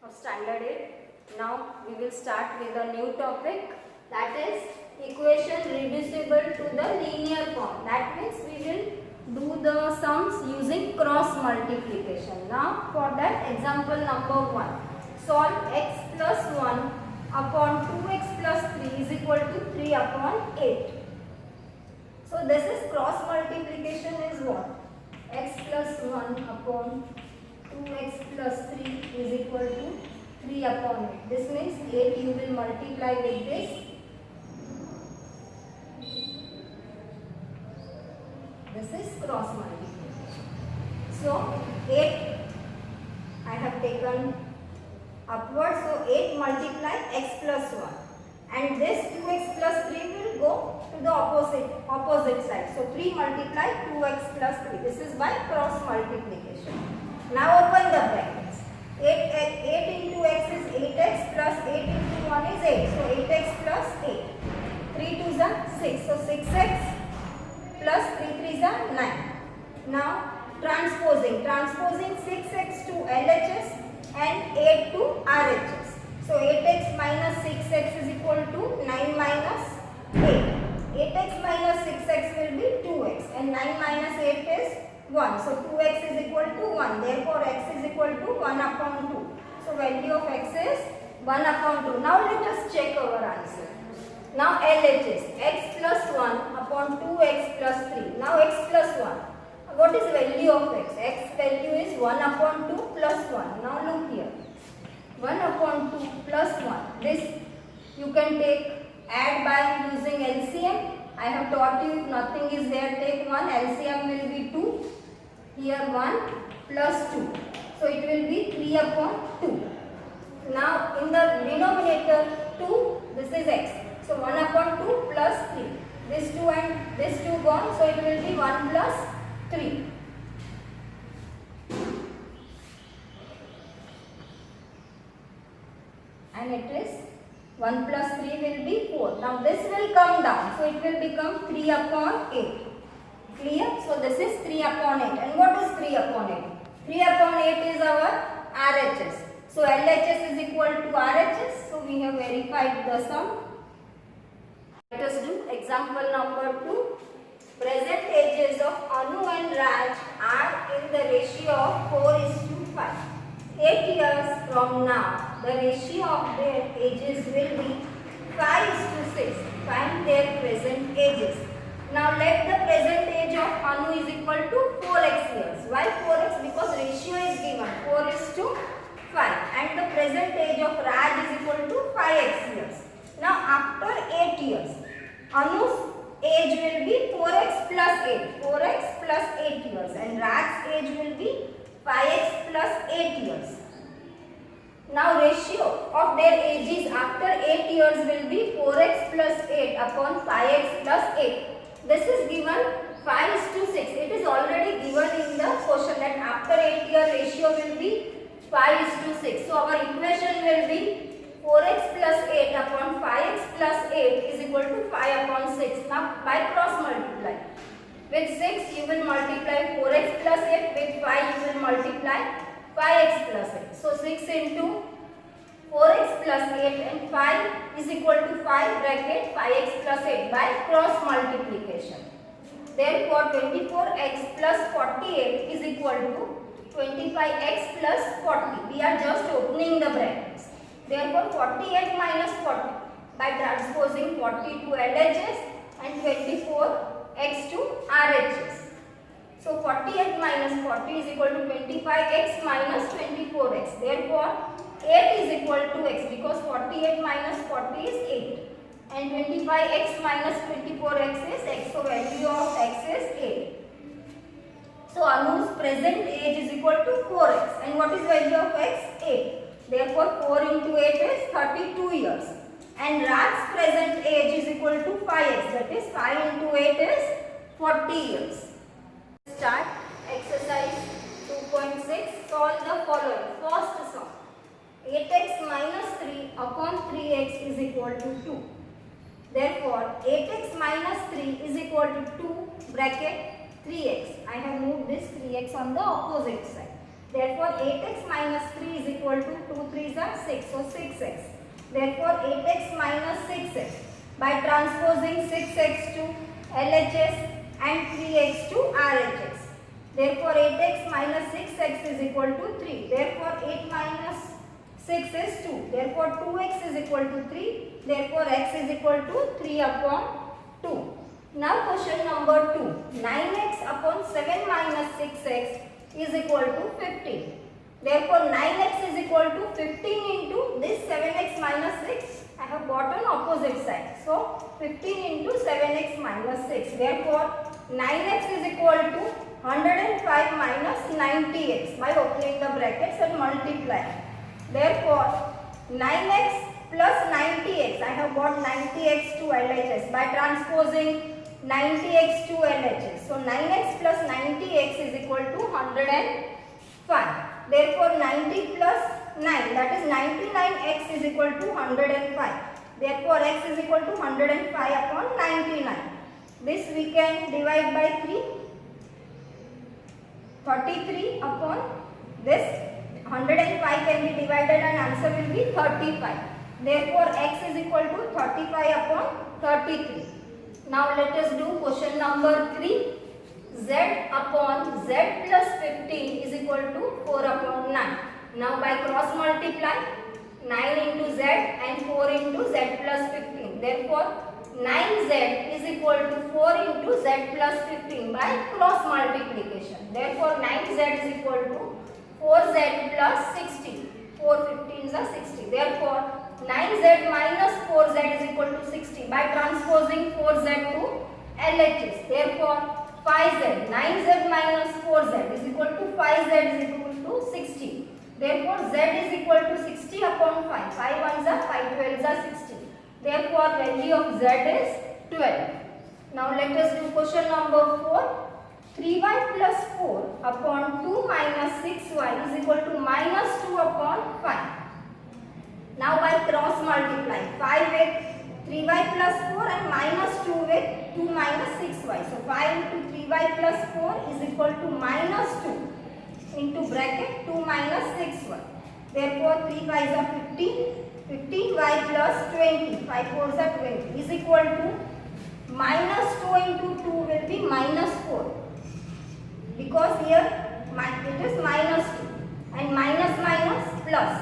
of standard 8. Now we will start with a new topic, that is equation reducible to the linear form. That means we will do the sums using cross multiplication. Now for that, example number 1. Solve x plus 1 upon 2x plus 3 is equal to 3 upon 8. So this is cross multiplication is what? X plus 1 upon 2x plus 3 is equal to 3 upon 8. This means 8 you will multiply with this. This is cross multiplication. So 8 I have taken upward. So 8 multiply x plus 1. And this 2x plus 3 will go to the opposite side. So 3 multiply 2x plus 3. This is by cross multiplication. Now open the brackets. 8 into x is 8x plus 8 into 1 is 8. So 8x plus 8. 3 2s are 6. So 6x plus 3 3s are 9. Now transposing 6x to LHS and 8 to RHS. So 8x minus 6x is equal to 9 minus 8. 8x minus 6x will be 2x and 9 minus 8 is 1. So 2x is equal to 1. Therefore x is equal to 1 upon 2. So value of x is 1 upon 2. Now let us check our answer. Now LHS, x plus 1 upon 2x plus 3. Now x plus 1. What is value of x? X value is 1 upon 2 plus 1. Now look here. 1 upon 2 plus 1. This you can take add by using LCM. I have taught you if nothing is there, take 1. LCM will be 2. Here 1 plus 2. So it will be 3 upon 2. Now in the denominator 2, this is x. So 1 upon 2 plus 3. This 2 and this 2 gone. So it will be 1 plus 3. And it is 1 plus 3 will be 4. Now this will come down. So it will become 3 upon 8. Clear? So this is 3 upon 8. And what is 3 upon 8? 3 upon 8 is our RHS. So LHS is equal to RHS. So we have verified the sum. Let us do example number 2. Present ages of Anu and Raj are in the ratio of 4:5. 8 years from now, the ratio of their ages will be 5:6. Find their present ages. Now let the present age of Anu is equal to 4x years. Why 4x? Because ratio is given 4:5 and the present age of Raj is equal to 5x years. Now after 8 years, Anu's age will be 4x plus 8. 4x plus 8 years and Raj's age will be 5x plus 8 years. Now ratio of their ages after 8 years will be 4x plus 8 upon 5x plus 8. This is given 5:6. It is already given in the question that after 8 year ratio will be 5:6. So our equation will be 4x plus 8 upon 5x plus 8 is equal to 5 upon 6. Now by cross multiply. With 6 you will multiply 4x plus 8. With 5 you will multiply 5x plus 8. So 6 into 4x plus 8 and 5 is equal to 5 bracket 5x plus 8 by cross multiplication. Therefore 24x plus 48 is equal to 25x plus 40. We are just opening the brackets. Therefore 48 minus 40 by transposing 40 to LHS and 24x to RHS. So 48 minus 40 is equal to 25x minus 24x. Therefore 8 is equal to x because 48 minus 40 is 8 and 25x minus 24x is x. So value of x is 8. So Anu's present age is equal to 4x and what is value of x? 8. Therefore 4 into 8 is 32 years and Raj's present age is equal to 5x, that is 5 into 8 is 40 years. Start exercise 2.6. Solve the following. First sum. 8x minus 3 upon 3x is equal to 2. Therefore 8x minus 3 is equal to 2 bracket 3x. I have moved this 3x on the opposite side. Therefore 8x minus 3 is equal to 2 3s are 6, so 6x. Therefore 8x minus 6x. By transposing 6x to LHS and 3x to RHS. Therefore 8x minus 6x is equal to 3. Therefore 8 minus 6 is 2. Therefore 2x is equal to 3. Therefore x is equal to 3 upon 2. Now question number 2. 9x upon 7 minus 6x is equal to 15. Therefore 9x is equal to 15 into this 7x minus 6. I have got on opposite side. So 15 into 7x minus 6. Therefore 9x is equal to 105 minus 90x by opening the brackets and multiplying. Therefore 9x plus 90x. I have got 90x to LHS by transposing 90x to LHS. So 9x plus 90x is equal to 105. Therefore 90 plus 9, that is 99x is equal to 105. Therefore x is equal to 105 upon 99. This we can divide by 3. 33 upon this 105 can be divided and answer will be 35. Therefore x is equal to 35 upon 33. Now let us do question number 3. Z upon Z plus 15 is equal to 4 upon 9. Now by cross multiply 9 into Z and 4 into Z plus 15. Therefore 9Z is equal to 4 into Z plus 15 by cross multiplication. Therefore 9Z is equal to 4Z plus 60. 4 15s are 60. Therefore 9Z minus 4Z is equal to 60 by transposing 4Z to LHS. Therefore 5Z, 9Z minus 4Z is equal to 5Z is equal to 60. Therefore Z is equal to 60 upon 5. 5 ones are 5 12s are 60. Therefore value of Z is 12. Now let us do question number 4. 3y plus 4 upon 2 minus 6y is equal to minus 2 upon 5. Now by cross multiply 5 with 3y plus 4 and minus 2 with 2 minus 6y. So 5 into 3y plus 4 is equal to minus 2 into bracket 2 minus 6y. Therefore 3 5s are 15. 15y plus 20. 5 4s are 20 is equal to minus 2 into 2 will be minus 4. Because here it is minus 2 and minus minus plus.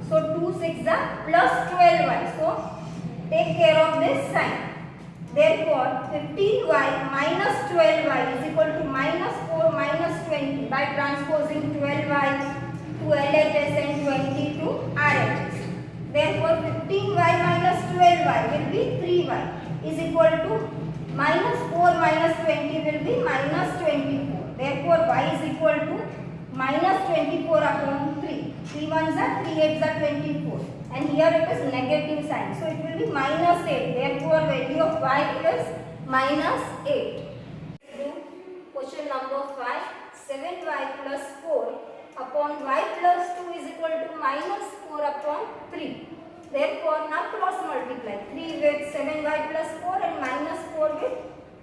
So 2 6 are plus 12y. So take care of this sign. Therefore 15y minus 12y is equal to minus 4 minus 20 by transposing 12y to LHS and 20 to RHS. Therefore 15y minus 12y will be 3y is equal to minus 4 minus 20 will be minus 24. Therefore y is equal to minus 24 upon 3. 3 ones are 3 8s are 24. And here it is negative sign. So it will be minus 8. Therefore value of y is minus 8. Question number 5. 7y plus 4 upon y plus 2 is equal to minus 4 upon 3. Therefore now cross multiply. 3 with 7y plus 4 and minus 4 with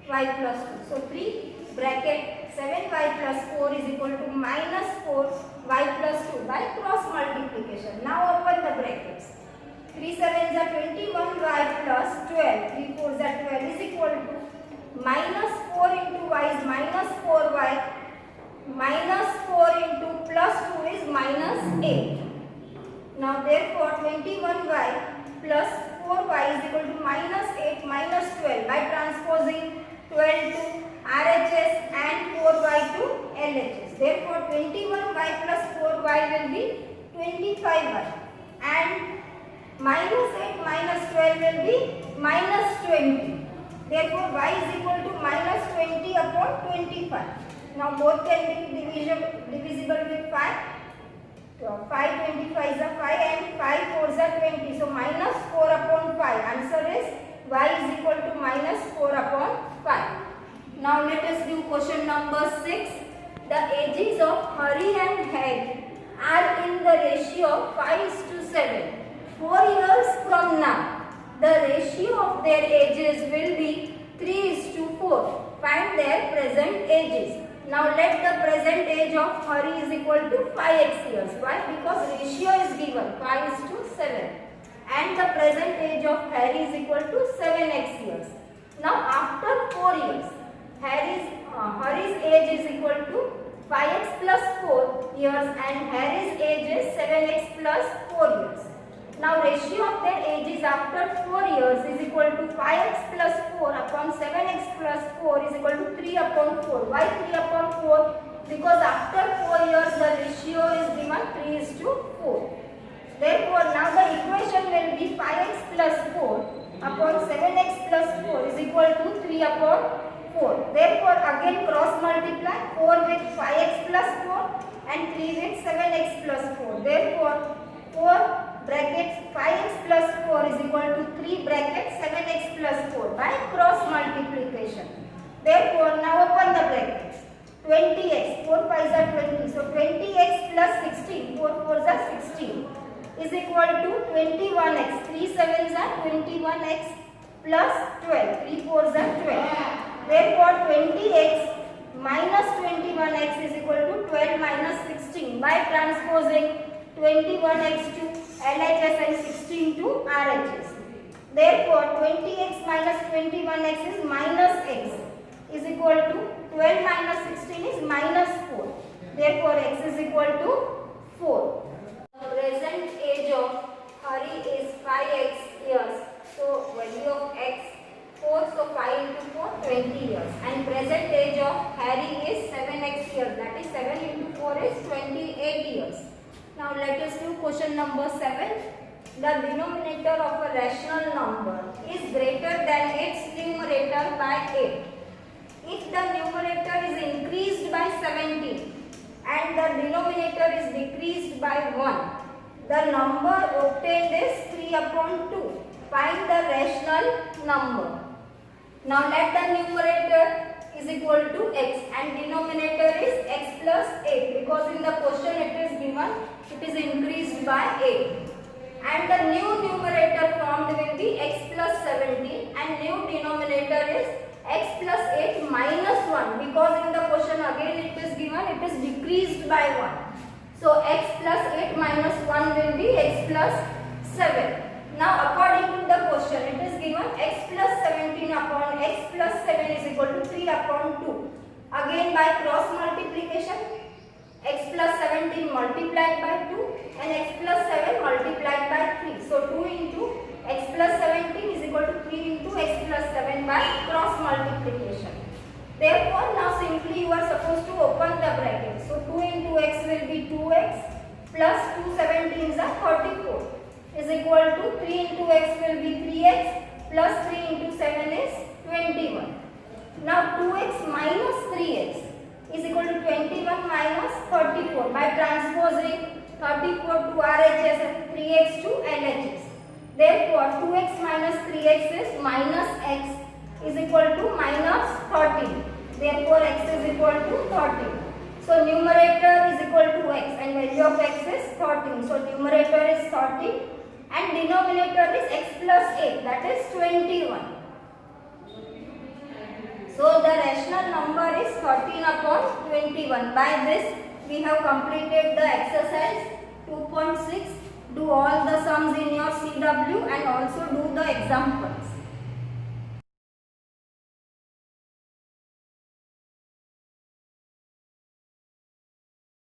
y plus 2. So 3 bracket 7y plus 4 is equal to minus 4y plus 2 by cross multiplication. Now open the brackets. 3 7s are 21y plus 12. 3 4s are 12 is equal to minus 4 into y is minus 4y. Minus 4 into plus 2 is minus 8. Now therefore 21y plus 4y is equal to minus 8 minus 12 by transposing 12 to RHS and 4y to LHS. Therefore 21y plus 4y will be 25y and minus 8 minus 12 will be minus 20. Therefore y is equal to minus 20 upon 25. Now both can be divisible with 5. 5 25s are 5 and 5 4s are 20. So minus 4 upon 5. Answer is y is equal to minus 4 upon 5. Now let us do question number 6. The ages of Hari and Harry are in the ratio of 5:7. 4 years from now, the ratio of their ages will be 3:4. Find their present ages. Now let the present age of Hari is equal to 5x years. Why? Because ratio is given 5:7 and the present age of Harry is equal to 7x years. Now after 4 years, Hari's age is equal to 5x plus 4 years and Harry's age is 7x plus 4 years. Now ratio of their ages after 4 years is equal to 5x plus 4 upon 7x plus 4 is equal to 3 upon 4. Why 3 upon 4? Because after 4 years the ratio is given 3:4. Therefore now the equation will be 5x plus 4 upon 7x plus 4 is equal to 3 upon 4. Therefore again cross multiply 4 with 5x plus 4 and 3 with 7x plus 4. Therefore 4 brackets 5x plus 4 is equal to 3 brackets 7x plus 4 by cross multiplication. Therefore now open the brackets. 20x, 4 5s are 20. So 20x plus 16, 4 4s are 16 is equal to 21x. 3 7s are 21x plus 12. 3 4s are 12. Therefore 20x minus 21x is equal to 12 minus 16 by transposing 21x to LHS and 16 to RHS. Therefore 20x minus 21x is minus x is equal to 12 minus 16 is minus 4. Therefore x is equal to 4. The present age of Hari is 5x years. So value of x 4, so 5 into 4 20 years and present age of Harry is 7x years, that is 7 into 4 is 28 years. Now let us do question number 7. The denominator of a rational number is greater than its numerator by 8. If the numerator is increased by 17 and the denominator is decreased by 1, the number obtained is 3 upon 2. Find the rational number. Now let the numerator is equal to x and denominator is x plus 8 because in the question it is given it is increased by 8 and the new numerator formed will be x plus 17 and new denominator is x plus 8 minus 1 because in the question again it is given it is decreased by 1. So x plus 8 minus 1 will be x plus 7. Now according to the question it is given x plus 17 upon x plus 7 is equal to 3 upon 2. Again by cross multiplication x plus 17 multiplied by 2 and x plus 7 multiplied by 3. So 2 into x plus 17 is equal to 3 into x plus 7 by cross multiplication. Therefore now simply you are supposed to open the bracket. So 2 into x will be 2x plus 2 17s are 34. Is equal to 3 into x will be 3x plus 3 into 7 is 21. Now 2x minus 3x is equal to 21 minus 34 by transposing 34 to RHS and 3x to LHS. Therefore 2x minus 3x is minus x is equal to minus 13. Therefore x is equal to 13. So numerator is equal to x and value of x is 13. So numerator is 13. And denominator is x plus 8, that is 21. So the rational number is 13 upon 21. By this we have completed the exercise 2.6. Do all the sums in your CW and also do the example.